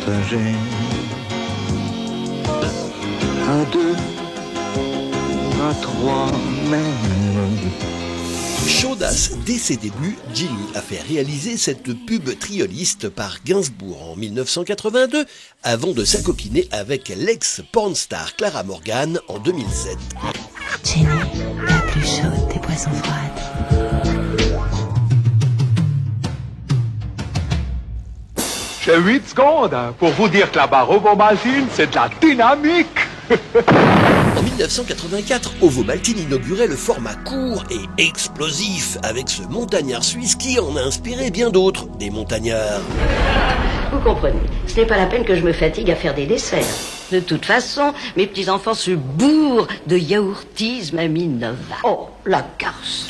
partager. À deux, à trois, même. Chaudasse dès ses débuts, Jimmy a fait réaliser cette pub trioliste par Gainsbourg en 1982 avant de s'acoquiner avec l'ex-pornstar Clara Morgan en 2007. Jenny, la plus chaude des boissons froides. J'ai 8 secondes pour vous dire que la barre ovomaltine, c'est de la dynamique. En 1984, Ovomaltine inaugurait le format court et explosif avec ce montagnard suisse qui en a inspiré bien d'autres, des montagnards. Vous comprenez, ce n'est pas la peine que je me fatigue à faire des desserts. De toute façon, mes petits-enfants se bourrent de yaourtises Mamie Nova. Oh, la garce!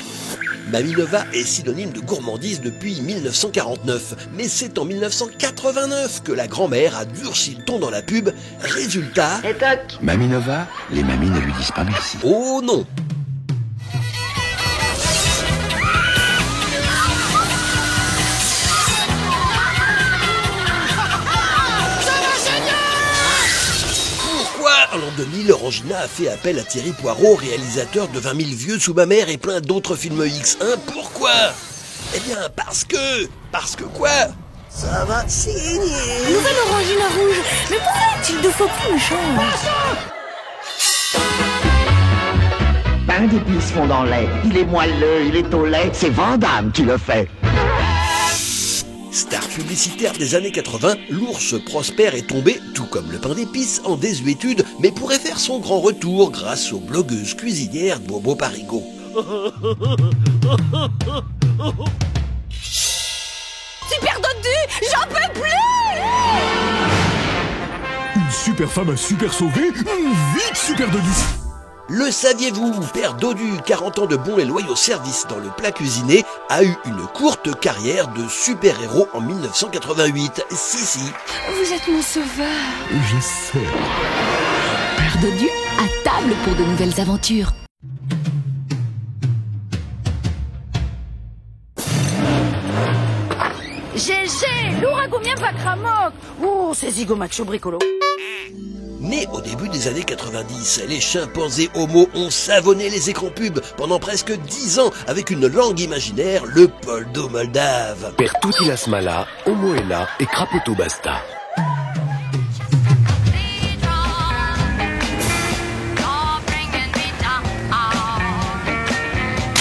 Mamie Nova est synonyme de gourmandise depuis 1949, mais c'est en 1989 que la grand-mère a durci le ton dans la pub. Résultat... Et toc! Mamie Nova, les mamies ne lui disent pas merci. Oh non! En l'an 2000, Orangina a fait appel à Thierry Poirot, réalisateur de 20 000 vieux sous ma mère et plein d'autres films X1. Pourquoi? Eh bien, parce que quoi? Ça va saigner. Nouvelle Orangina rouge. Mais pourquoi est-il deux fois plus méchant? Pain d'épices fondant lait. Il est moelleux, il est au lait. C'est Van Damme qui le fait. Star publicitaire des années 80, l'ours Prosper est tombé, tout comme le pain d'épices, en désuétude, mais pourrait faire son grand retour grâce aux blogueuses cuisinières Bobo Parigo. Super dodu, j'en peux plus! Une super femme a super sauvé, vite super dodu! Le saviez-vous, Père Dodu, 40 ans de bons et loyaux services dans le plat cuisiné, a eu une courte carrière de super-héros en 1988. Si. Vous êtes mon sauveur. Je sais. Père Dodu, à table pour de nouvelles aventures. GG, l'ouragan bien pas cramoc. Oh, c'est zigomacho bricolo. Né au début des années 90, les chimpanzés homo ont savonné les écrans pubs pendant presque 10 ans avec une langue imaginaire, le poldo moldave. Per tutti la smala, homo est là et crapoto basta.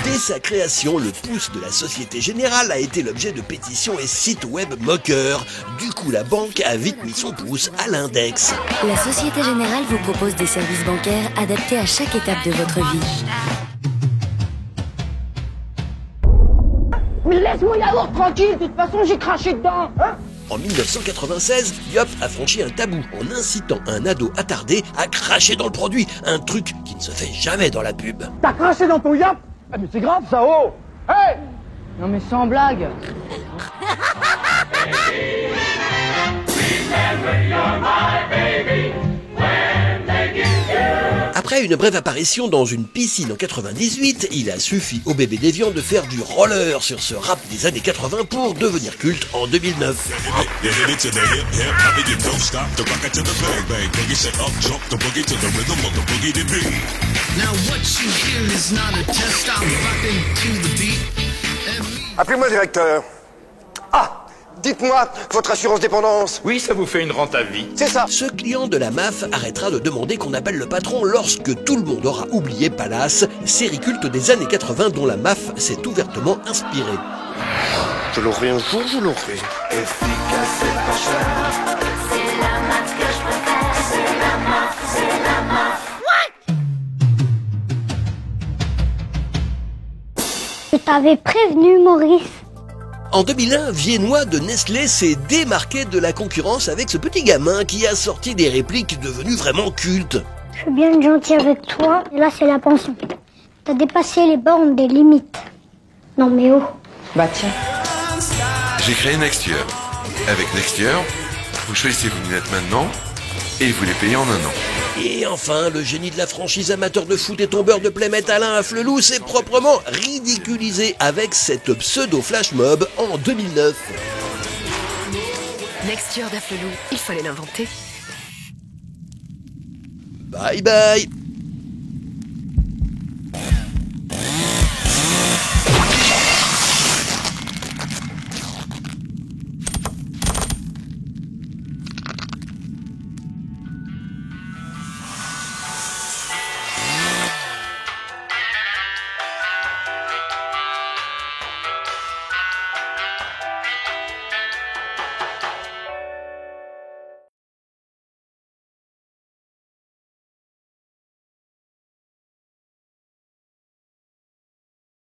Dès sa création, le pouce de la Société Générale a été l'objet de pétitions et sites web moqueurs. Du coup, la banque a vite mis son pouce à l'index. La Société Générale vous propose des services bancaires adaptés à chaque étape de votre vie. Mais laisse mon yaourt tranquille, de toute façon j'ai craché dedans. Hein? En 1996, Yop a franchi un tabou en incitant un ado attardé à cracher dans le produit, un truc qui ne se fait jamais dans la pub. T'as craché dans ton yop? Ah mais c'est grave ça, oh! Hey! Non mais sans blague. Après une brève apparition dans une piscine en 98, il a suffi au bébé Déviant de faire du roller sur ce rap des années 80 pour devenir culte en 2009. Appelez-moi directeur. Ah! Dites-moi, votre assurance dépendance. Oui, ça vous fait une rente à vie. C'est ça. Ce client de la MAF arrêtera de demander qu'on appelle le patron lorsque tout le monde aura oublié Palace, série culte des années 80 dont la MAF s'est ouvertement inspirée. Je l'aurai un jour, je l'aurai. Efficace et pas cher. C'est la MAF que je préfère. C'est la MAF, c'est la MAF. Je t'avais prévenu, Maurice. En 2001, Viennois de Nestlé s'est démarqué de la concurrence avec ce petit gamin qui a sorti des répliques devenues vraiment cultes. Je suis bien gentil avec toi, et là c'est la pension. T'as dépassé les bornes des limites. Non mais oh. Bah tiens. J'ai créé Nextier. Avec Nextier, vous choisissez vos lunettes maintenant et vous les payez en 1 an. Et enfin, le génie de la franchise amateur de foot et tombeur de playmet Alain Afflelou s'est proprement ridiculisé avec cette pseudo-flash mob en 2009. Nexture d'Afflelou, il fallait l'inventer. Bye bye.